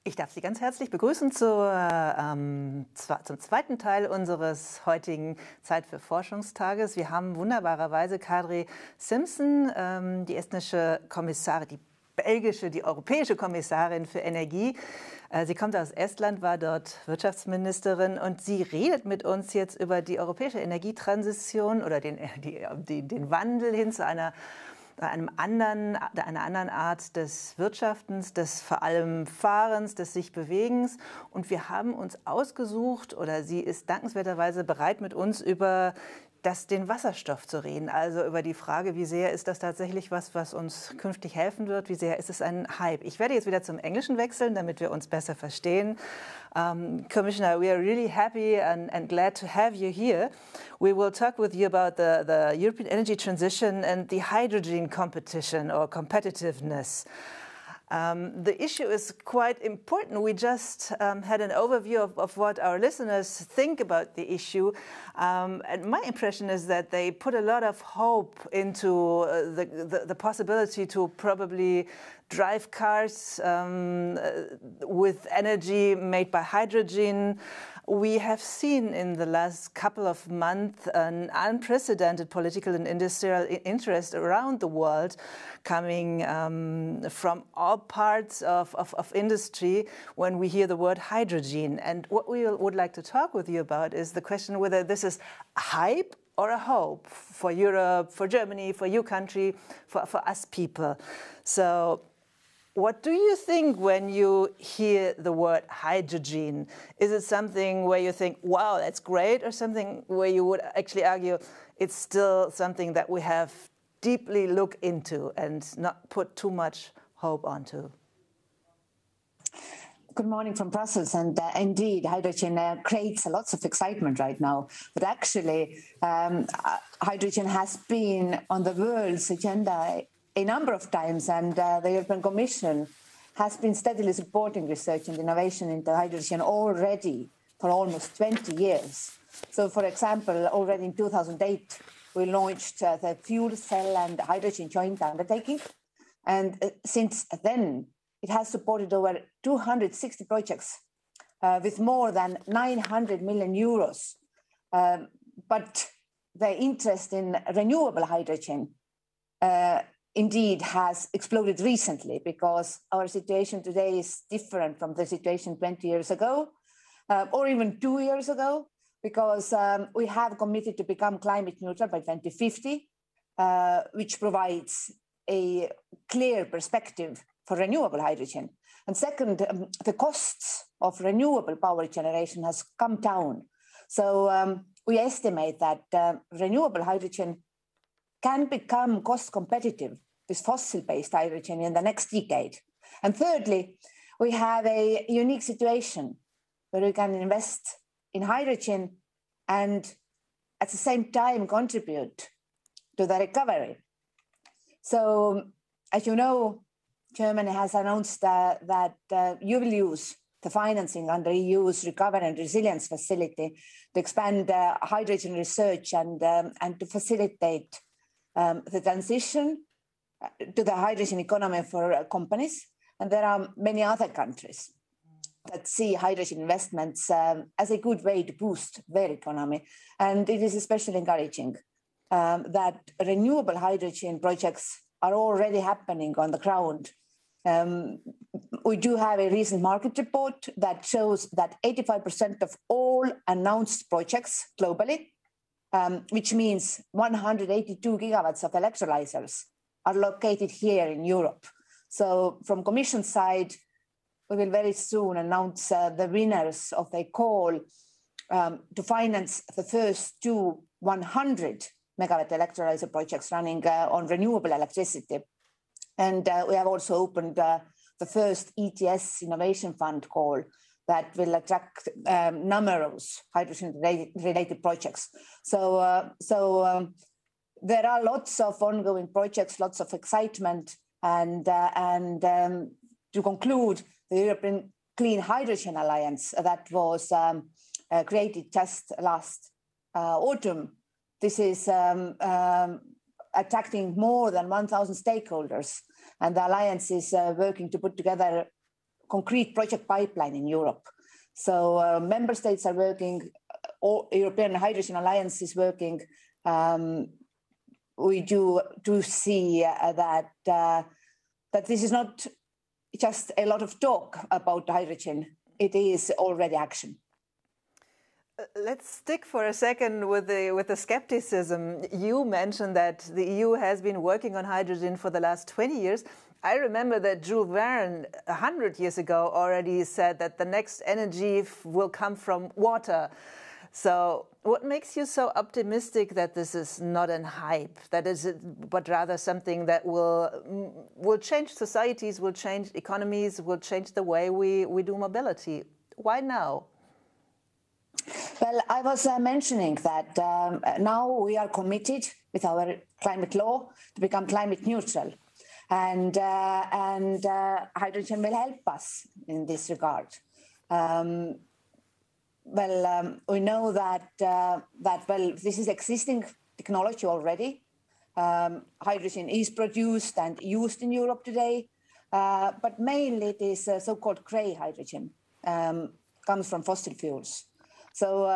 Ich darf Sie ganz herzlich begrüßen zum zweiten Teil unseres heutigen Zeit für Forschungstages. Wir haben wunderbarerweise Kadri Simson, die estnische Kommissarin, die belgische, die europäische Kommissarin für Energie. Sie kommt aus Estland, war dort Wirtschaftsministerin und sie redet mit uns jetzt über die europäische Energietransition oder den Wandel hin zu einer anderen Art des Wirtschaftens, des vor allem Fahrens, des sich Bewegens. Und wir haben uns ausgesucht, oder sie ist dankenswerterweise bereit, mit uns über den Wasserstoff zu reden. Also über die Frage, wie sehr ist das tatsächlich was uns künftig helfen wird? Wie sehr ist es ein Hype? Ich werde jetzt wieder zum Englischen wechseln, damit wir uns besser verstehen. Commissioner, we are really happy and glad to have you here. We will talk with you about the European energy transition and the hydrogen competition or competitiveness. The issue is quite important. We just had an overview of what our listeners think about the issue. And my impression is that they put a lot of hope into the possibility to probably drive cars with energy made by hydrogen. We have seen in the last couple of months an unprecedented political and industrial interest around the world coming from all parts of industry when we hear the word hydrogen. And what we would like to talk with you about is the question whether this is a hype or a hope for Europe, for Germany, for your country, for us people. So what do you think when you hear the word hydrogen? Is it something where you think, wow, that's great, or something where you would actually argue it's still something that we have deeply look into and not put too much hope onto? Good morning from Brussels, and indeed, hydrogen creates lots of excitement right now. But actually, hydrogen has been on the world's agenda a number of times, and the European Commission has been steadily supporting research and innovation into hydrogen already for almost 20 years. So, for example, already in 2008, we launched the fuel cell and hydrogen joint undertaking. And since then, it has supported over 260 projects with more than 900 million euros. But the interest in renewable hydrogen indeed has exploded recently, because our situation today is different from the situation 20 years ago, or even 2 years ago, because we have committed to become climate neutral by 2050, which provides a clear perspective for renewable hydrogen. And second, the costs of renewable power generation has come down. So we estimate that renewable hydrogen can become cost competitive with fossil-based hydrogen in the next decade. And thirdly, we have a unique situation where we can invest in hydrogen and at the same time contribute to the recovery. So, as you know, Germany has announced that you will use the financing under EU's Recovery and Resilience Facility to expand hydrogen research and to facilitate the transition to the hydrogen economy for companies. And there are many other countries that see hydrogen investments as a good way to boost their economy. And it is especially encouraging that renewable hydrogen projects are already happening on the ground. We do have a recent market report that shows that 85% of all announced projects globally, which means 182 gigawatts of electrolyzers, are located here in Europe. So from Commission side, we will very soon announce the winners of a call to finance the first two 100 megawatt electrolyzer projects running on renewable electricity. And we have also opened the first ETS Innovation Fund call that will attract numerous hydrogen-related projects. So there are lots of ongoing projects, lots of excitement, and to conclude, the European Clean Hydrogen Alliance that was created just last autumn. This is attracting more than 1,000 stakeholders, and the alliance is working to put together concrete project pipeline in Europe. So member states are working, European Hydrogen Alliance is working. We do see that this is not just a lot of talk about hydrogen. It is already action. Let's stick for a second with the skepticism. You mentioned that the EU has been working on hydrogen for the last 20 years. I remember that Jules Verne 100 years ago already said that the next energy will come from water. So what makes you so optimistic that this is not a hype, but rather something that will change societies, will change economies, will change the way we do mobility? Why now? Well, I was mentioning that now we are committed with our climate law to become climate neutral. And hydrogen will help us in this regard. We know that this is existing technology already. Hydrogen is produced and used in Europe today, but mainly it is so-called grey hydrogen, comes from fossil fuels. So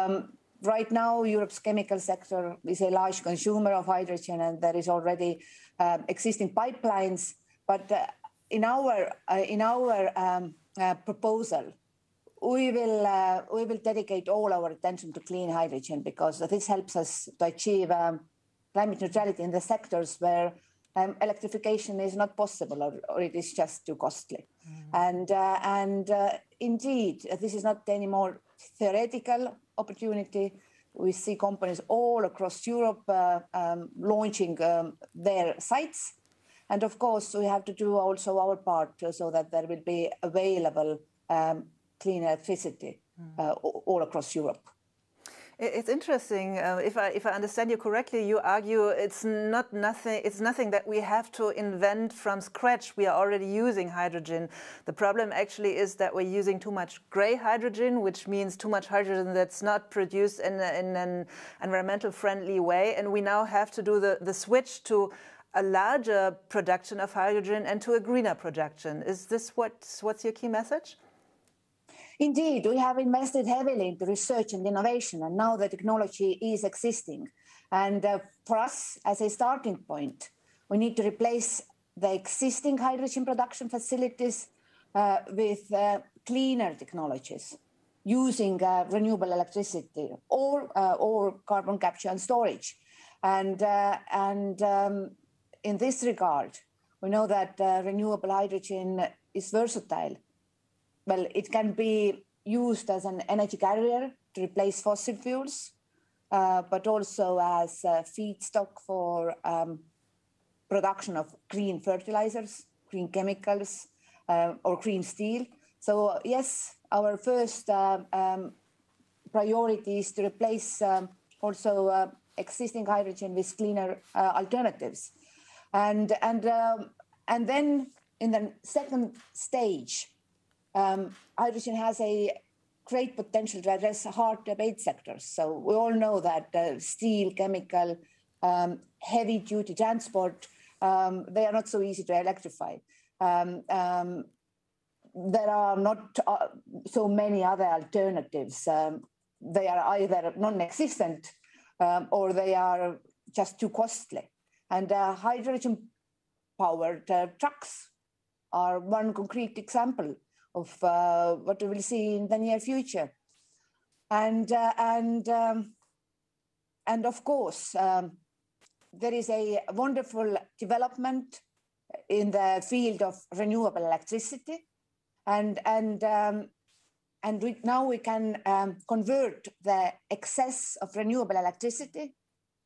right now, Europe's chemical sector is a large consumer of hydrogen, and there is already existing pipelines. But in our proposal, we will dedicate all our attention to clean hydrogen, because this helps us to achieve climate neutrality in the sectors where electrification is not possible or it is just too costly. And indeed, this is not anymore theoretical opportunity. We see companies all across Europe launching their sites. And of course, we have to do also our part so that there will be available clean electricity all across Europe. It's interesting. If I understand you correctly, you argue it's nothing that we have to invent from scratch. We are already using hydrogen. The problem actually is that we're using too much grey hydrogen, which means too much hydrogen that's not produced in an environmental friendly way. And we now have to do the switch to a larger production of hydrogen and to a greener production. Is this what's your key message? Indeed, we have invested heavily into research and innovation, and now the technology is existing. And for us, as a starting point, we need to replace the existing hydrogen production facilities with cleaner technologies, using renewable electricity or carbon capture and storage. And in this regard, we know that renewable hydrogen is versatile. Well, it can be used as an energy carrier to replace fossil fuels, but also as feedstock for production of green fertilizers, green chemicals, or green steel. So yes, our first priority is to replace also existing hydrogen with cleaner alternatives. And then in the second stage, hydrogen has a great potential to address hard-to-abate sectors. So we all know that steel, chemical, heavy-duty transport, they are not so easy to electrify. There are not so many other alternatives. They are either non-existent or they are just too costly. And hydrogen-powered trucks are one concrete example of what we will see in the near future. And of course, there is a wonderful development in the field of renewable electricity. And now we can convert the excess of renewable electricity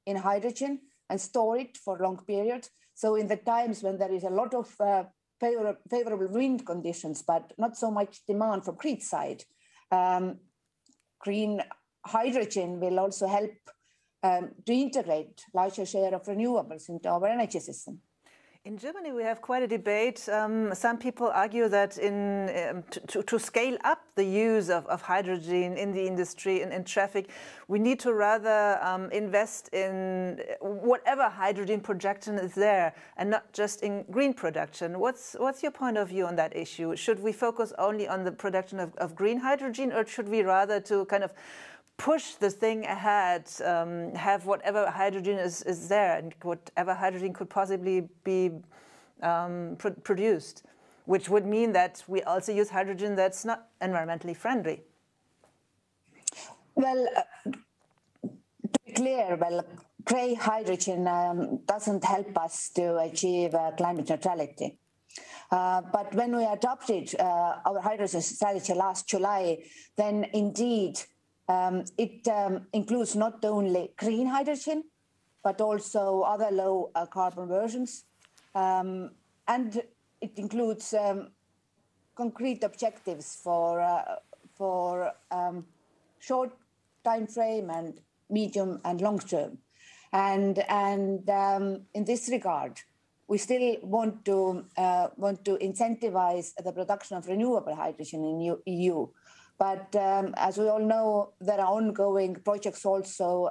in hydrogen and store it for long periods. So in the times when there is a lot of favorable wind conditions, but not so much demand from grid side, green hydrogen will also help to integrate larger share of renewables into our energy system. In Germany, we have quite a debate. Some people argue that to scale up the use of hydrogen in the industry and in traffic, we need to rather invest in whatever hydrogen production is there and not just in green production. What's your point of view on that issue? Should we focus only on the production of green hydrogen, or should we rather to kind of push the thing ahead, have whatever hydrogen is there and whatever hydrogen could possibly be produced, which would mean that we also use hydrogen that's not environmentally friendly? Well, to be clear, grey hydrogen doesn't help us to achieve climate neutrality. But when we adopted our hydrogen strategy last July, then indeed it includes not only green hydrogen, but also other low carbon versions. And it includes concrete objectives for short time frame and medium and long term. And in this regard, we still want to incentivize the production of renewable hydrogen in EU. But as we all know, there are ongoing projects also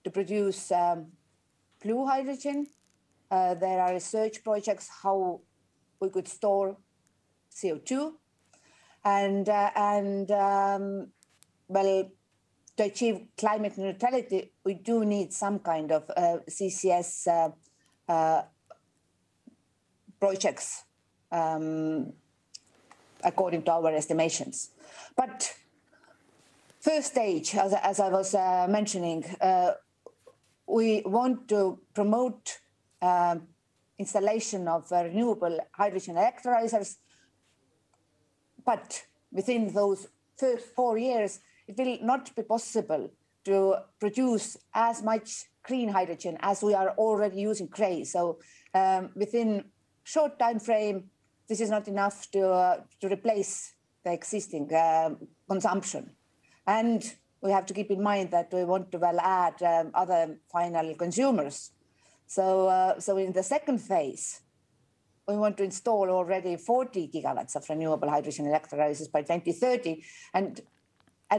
to produce blue hydrogen. There are research projects how we could store CO2. Well, to achieve climate neutrality, we do need some kind of CCS projects, according to our estimations. But first stage, as I was mentioning, we want to promote installation of renewable hydrogen electrolyzers, but within those first 4 years, it will not be possible to produce as much green hydrogen as we are already using grey. So within short time frame, this is not enough to replace the existing consumption. And we have to keep in mind that we want to add other final consumers. So in the second phase, we want to install already 40 gigawatts of renewable hydrogen electrolyzers by 2030. And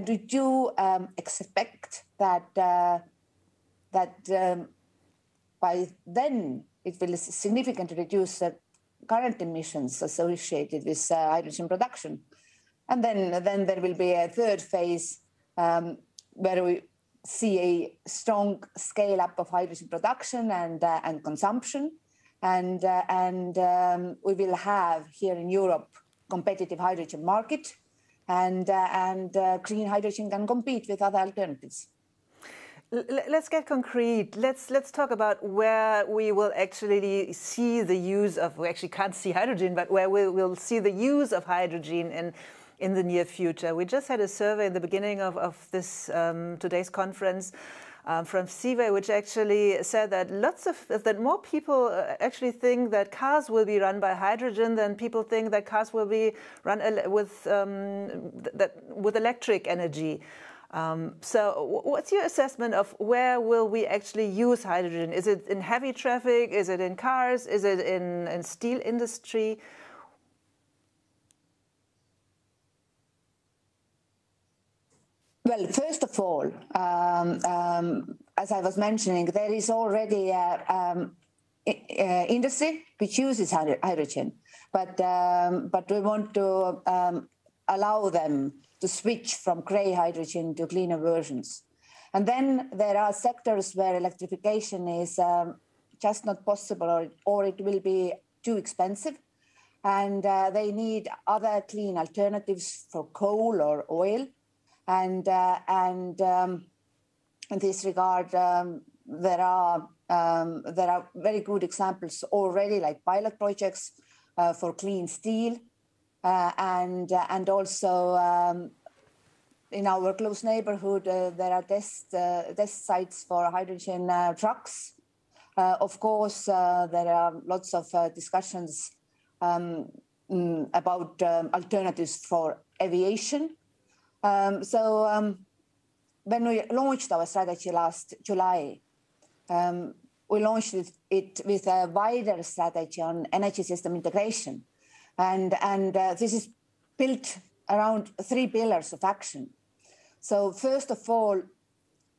we do expect that by then it will significantly reduce the current emissions associated with hydrogen production. And then there will be a third phase where we see a strong scale up of hydrogen production and consumption. And we will have here in Europe competitive hydrogen market, and green hydrogen can compete with other alternatives. Let's get concrete. Let's talk about where we will actually see the use of, we actually can't see hydrogen, but where we'll see the use of hydrogen in the near future. We just had a survey in the beginning of this today's conference from CEIT, which actually said that that more people actually think that cars will be run by hydrogen than people think that cars will be run with electric energy. So what's your assessment of where will we actually use hydrogen? Is it in heavy traffic? Is it in cars? Is it in steel industry? Well, first of all, as I was mentioning, there is already industry which uses hydrogen, but we want to allow them to switch from grey hydrogen to cleaner versions. And then there are sectors where electrification is just not possible, or it will be too expensive, and they need other clean alternatives for coal or oil. And in this regard, there are very good examples already, like pilot projects for clean steel, and also in our close neighborhood there are test sites for hydrogen trucks. Of course, there are lots of discussions about alternatives for aviation. So when we launched our strategy last July, we launched it with a wider strategy on energy system integration. And this is built around 3 pillars of action. So first of all,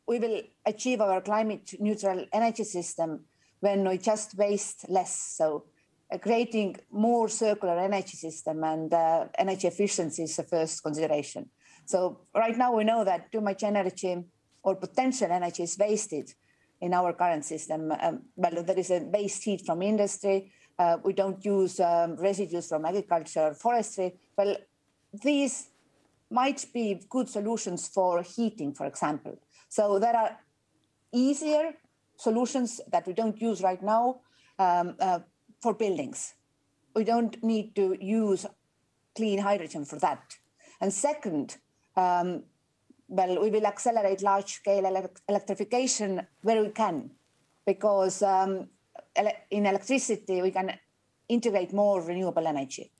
we will achieve our climate neutral energy system when we just waste less. So creating more circular energy system and energy efficiency is the first consideration. So right now we know that too much energy or potential energy is wasted in our current system. Well, there is a waste heat from industry. We don't use residues from agriculture, forestry. Well, these might be good solutions for heating, for example. So there are easier solutions that we don't use right now for buildings. We don't need to use clean hydrogen for that. And second, well, we will accelerate large-scale electrification where we can, because in electricity we can integrate more renewable energy.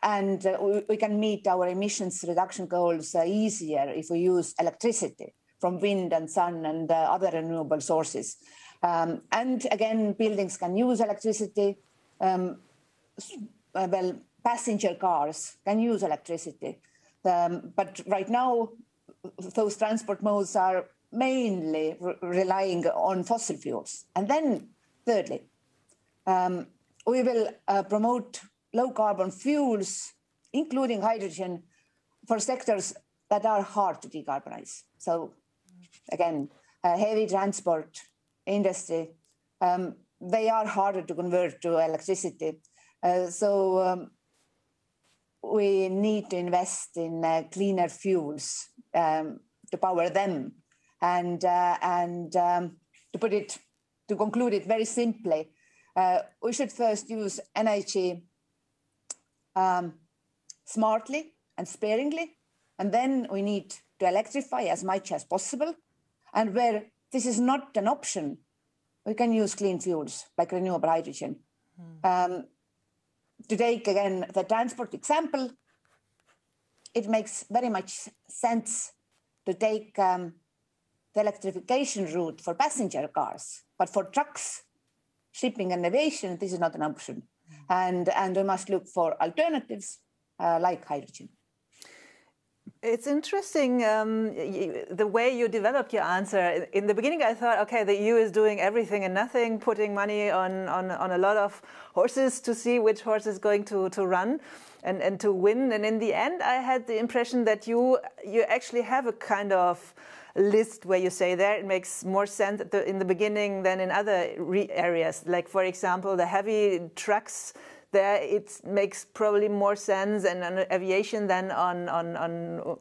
And we can meet our emissions reduction goals easier if we use electricity from wind and sun and other renewable sources. And again, buildings can use electricity. Well, passenger cars can use electricity. But right now, those transport modes are mainly relying on fossil fuels. And then thirdly, we will promote low carbon fuels, including hydrogen, for sectors that are hard to decarbonize. So again, heavy transport, industry, they are harder to convert to electricity. So we need to invest in cleaner fuels to power them. And to conclude it very simply, we should first use energy smartly and sparingly, and then we need to electrify as much as possible. And where this is not an option, we can use clean fuels like renewable hydrogen. To take again the transport example, it makes very much sense to take the electrification route for passenger cars, but for trucks, shipping and aviation, this is not an option. And we must look for alternatives like hydrogen. It's interesting the way you developed your answer. In the beginning, I thought, okay, the EU is doing everything and nothing, putting money on a lot of horses to see which horse is going to run and to win. And in the end, I had the impression that you actually have a kind of list where you say there it makes more sense in the beginning than in other areas. Like, for example, the heavy trucks, there it makes probably more sense and on aviation than on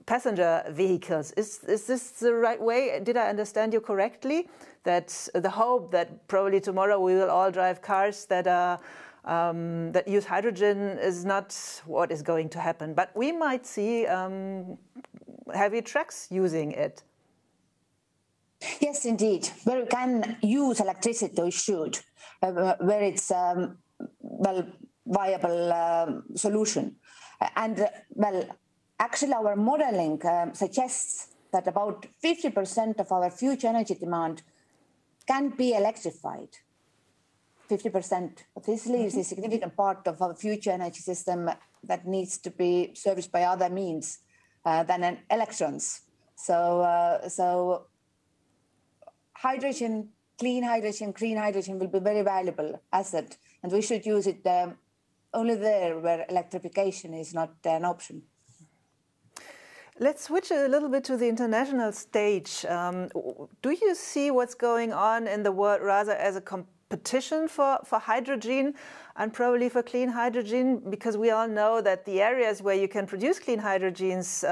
passenger vehicles. Is this the right way? Did I understand you correctly? That the hope that probably tomorrow we will all drive cars that are that use hydrogen is not what is going to happen, but we might see heavy trucks using it. Yes, indeed. Where we can use electricity, we should. Where it's well, viable solution. And well, actually our modeling suggests that about 50% of our future energy demand can be electrified. 50%. This leaves a significant part of our future energy system that needs to be serviced by other means than electrons. So hydrogen, clean hydrogen will be very valuable asset, and we should use it only there where electrification is not an option. Let's switch a little bit to the international stage. Do you see what's going on in the world rather as a competition for hydrogen and probably for clean hydrogen? Because we all know that the areas where you can produce clean hydrogens,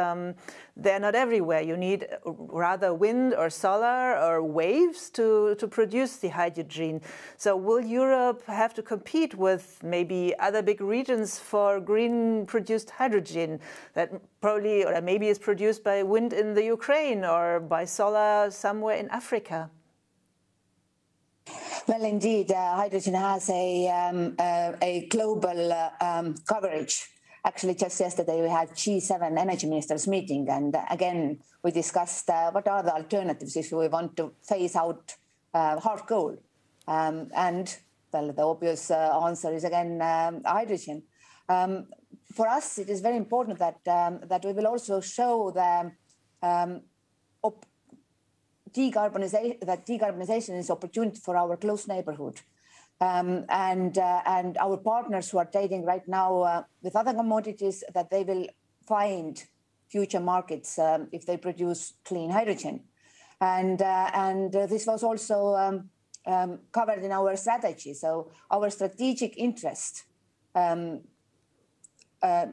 they're not everywhere. You need rather wind or solar or waves to produce the hydrogen. So will Europe have to compete with maybe other big regions for green produced hydrogen that probably or maybe is produced by wind in the Ukraine or by solar somewhere in Africa? Well, indeed, hydrogen has a global coverage. Actually, just yesterday we had G7 energy ministers meeting, and again we discussed what are the alternatives if we want to phase out hard goal. And well, the obvious answer is again hydrogen. For us, it is very important that we will also show the decarbonization is opportunity for our close neighborhood. And our partners who are trading right now with other commodities, that they will find future markets if they produce clean hydrogen. And this was also covered in our strategy. So our strategic interest,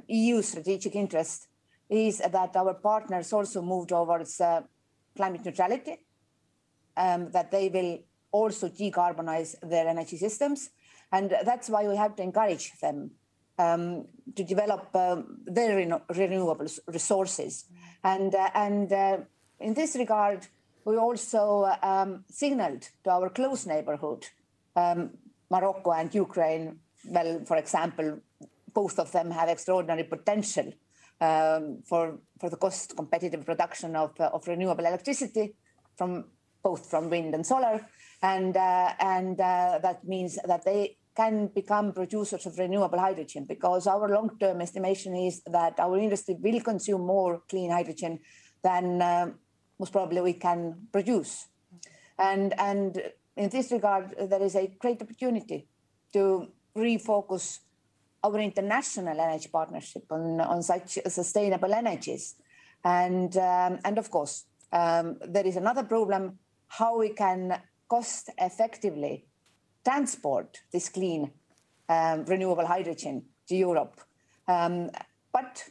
EU strategic interest, is that our partners also move towards climate neutrality, that they will also decarbonize their energy systems. And that's why we have to encourage them to develop their renewable resources. And in this regard, we also signaled to our close neighborhood, Morocco and Ukraine. Well, for example, both of them have extraordinary potential for the cost competitive production of renewable electricity from wind and solar, and that means that they can become producers of renewable hydrogen, because our long-term estimation is that our industry will consume more clean hydrogen than most probably we can produce. And in this regard, there is a great opportunity to refocus our international energy partnership on such sustainable energies. And of course, there is another problem, how we can cost effectively transport this clean renewable hydrogen to Europe. But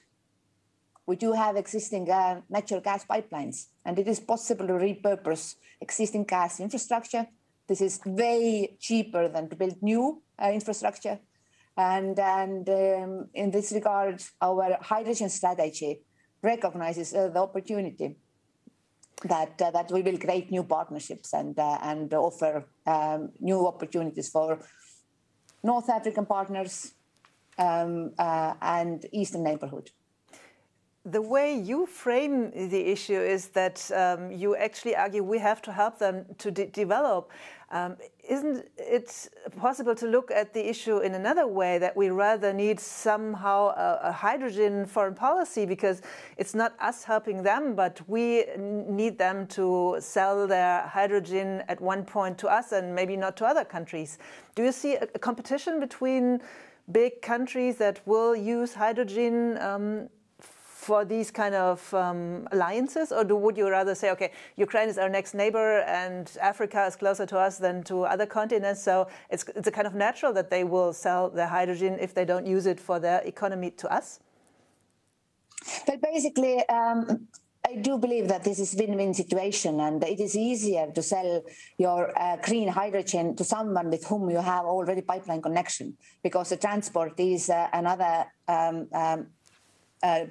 we do have existing natural gas pipelines, and it is possible to repurpose existing gas infrastructure. This is way cheaper than to build new infrastructure. And in this regard, our hydrogen strategy recognizes the opportunity that we will create new partnerships and offer new opportunities for North African partners and Eastern neighborhood. The way you frame the issue is that you actually argue we have to help them to develop. Isn't it possible to look at the issue in another way, that we rather need somehow a hydrogen foreign policy, because it's not us helping them, but we need them to sell their hydrogen at one point to us and maybe not to other countries? Do you see a competition between big countries that will use hydrogen for these kind of alliances, or would you rather say, okay, Ukraine is our next neighbor and Africa is closer to us than to other continents, so it's a kind of natural that they will sell their hydrogen if they don't use it for their economy to us? But basically, I do believe that this is a win-win situation, and it is easier to sell your green hydrogen to someone with whom you have already pipeline connection, because the transport is another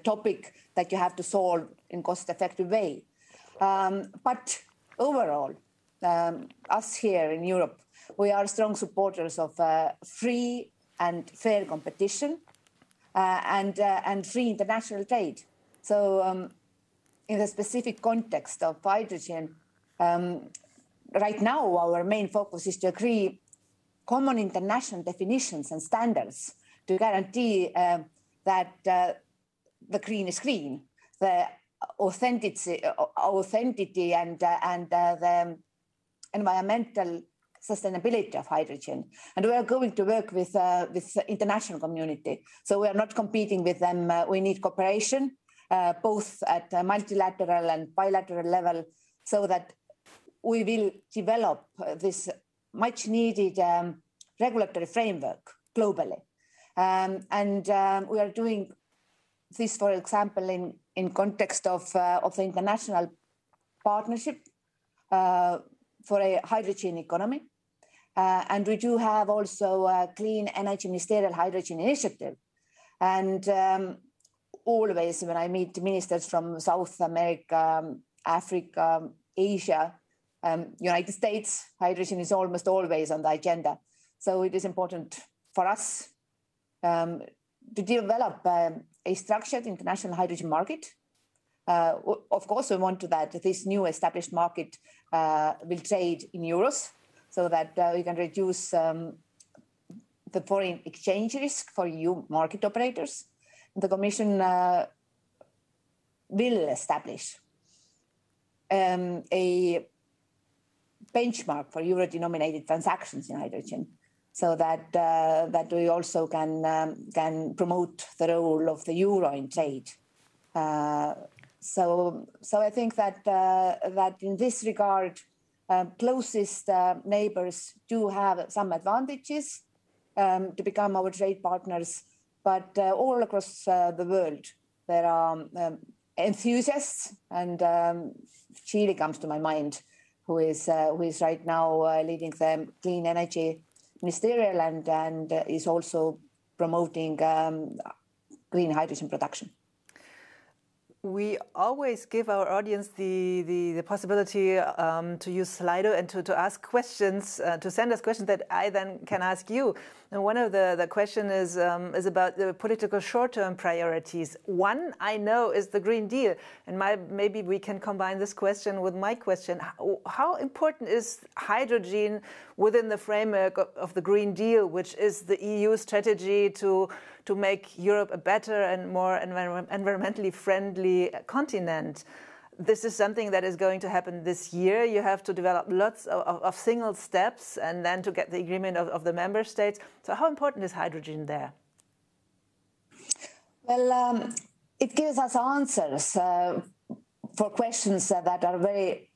topic that you have to solve in cost-effective way. But overall, us here in Europe, we are strong supporters of free and fair competition and free international trade. So in the specific context of hydrogen, right now our main focus is to agree common international definitions and standards to guarantee that the green is green, the authenticity and the environmental sustainability of hydrogen. And we are going to work with the international community. So we are not competing with them. We need cooperation, both at a multilateral and bilateral level, so that we will develop this much needed regulatory framework globally. And we are doing this, for example, in context of the international partnership for a hydrogen economy. And we do have also a clean energy ministerial hydrogen initiative. And always when I meet ministers from South America, Africa, Asia, United States, hydrogen is almost always on the agenda. So it is important for us to develop a structured international hydrogen market Of course, we want that this new established market will trade in euros so that we can reduce the foreign exchange risk for EU market operators. The Commission will establish a benchmark for euro-denominated transactions in hydrogen, so that we also can promote the role of the euro in trade. So I think that in this regard, closest neighbors do have some advantages to become our trade partners, but all across the world there are enthusiasts, and Chile comes to my mind, who is right now leading the clean energy ministerial and is also promoting green hydrogen production. We always give our audience the possibility to use Slido and to ask questions, to send us questions that I then can ask you. And one of the question is about the political short-term priorities. One I know is the Green Deal, and maybe we can combine this question with my question. How important is hydrogen within the framework of the Green Deal, which is the EU strategy to make Europe a better and more environmentally friendly continent? This is something that is going to happen this year. You have to develop lots of single steps and then to get the agreement of the member states. So how important is hydrogen there? Well, it gives us answers for questions that are very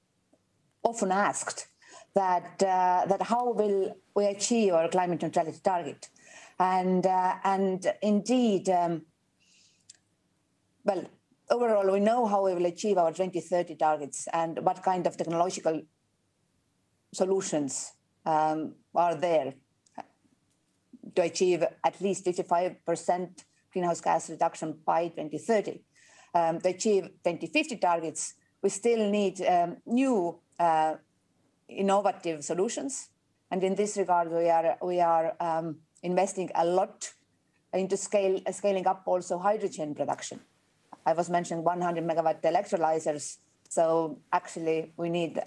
often asked, that how will we achieve our climate neutrality target? And indeed, well, overall, we know how we will achieve our 2030 targets and what kind of technological solutions are there to achieve at least 55% greenhouse gas reduction by 2030. To achieve 2050 targets, we still need new innovative solutions. And in this regard, we are investing a lot into scaling up also hydrogen production. I was mentioning 100 megawatt electrolyzers. So actually we need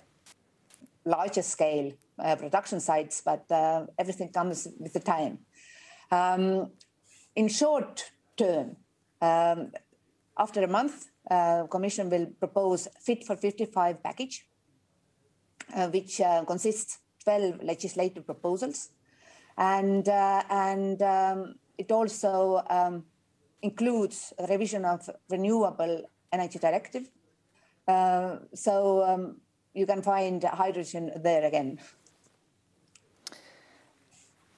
larger scale production sites, but everything comes with the time. In short term, after a month, Commission will propose Fit for 55 package, which consists 12 legislative proposals. And it also includes a revision of Renewable Energy Directive. So you can find hydrogen there again.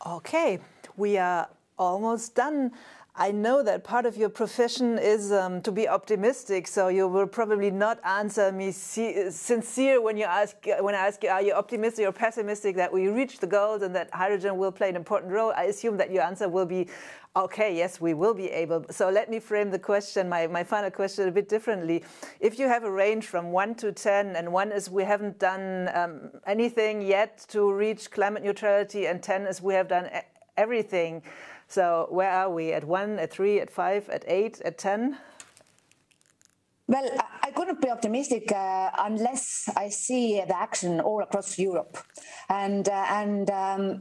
Okay, we are almost done. I know that part of your profession is to be optimistic, so you will probably not answer me sincere when I ask you, are you optimistic or pessimistic that we reach the goals and that hydrogen will play an important role? I assume that your answer will be, okay, yes, we will be able. So let me frame the question, my final question, a bit differently. If you have a range from 1 to 10, and 1 is we haven't done anything yet to reach climate neutrality, and 10 is we have done everything. So where are we? At 1, at 3, at 5, at 8, at 10? Well, I couldn't be optimistic unless I see the action all across Europe. Well,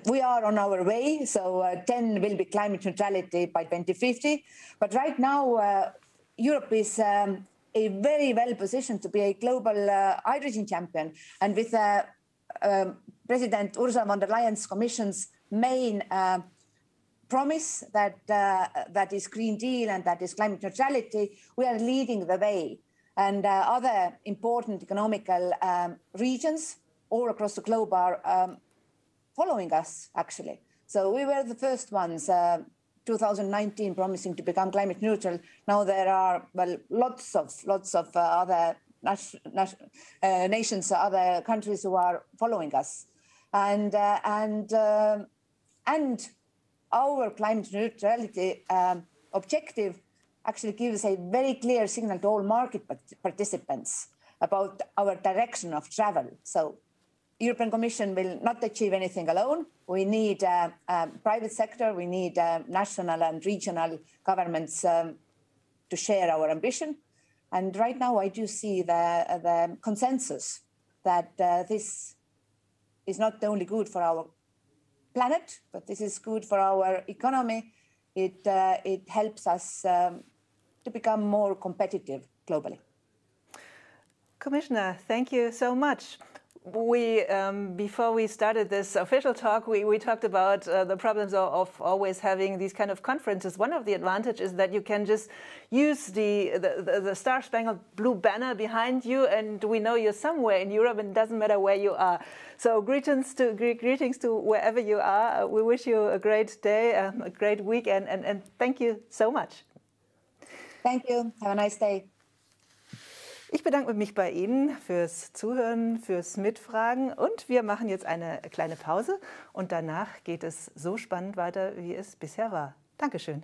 we are on our way. So 10 will be climate neutrality by 2050. But right now, Europe is a very well positioned to be a global hydrogen champion. And with President Ursula von der Leyen's Commission's main promise that is Green Deal and that is climate neutrality, we are leading the way. And other important economical regions all across the globe are following us, actually. So we were the first ones, 2019, promising to become climate neutral. Now there are, well, lots of other nations, other countries who are following us. And our climate neutrality objective actually gives a very clear signal to all market participants about our direction of travel. So European Commission will not achieve anything alone. We need private sector, we need national and regional governments to to share our ambition. And right now I do see the consensus that this is not only good for our planet, but this is good for our economy. It helps us to become more competitive globally. Commissioner, thank you so much. Before we started this official talk, we talked about the problems of always having these kind of conferences. One of the advantages is that you can just use the Star-Spangled Blue banner behind you, and we know you're somewhere in Europe, and it doesn't matter where you are. So greetings to wherever you are. We wish you a great day, a great weekend, and thank you so much. Thank you. Have a nice day. Ich bedanke mich bei Ihnen fürs Zuhören, fürs Mitfragen und wir machen jetzt eine kleine Pause und danach geht es so spannend weiter, wie es bisher war. Dankeschön.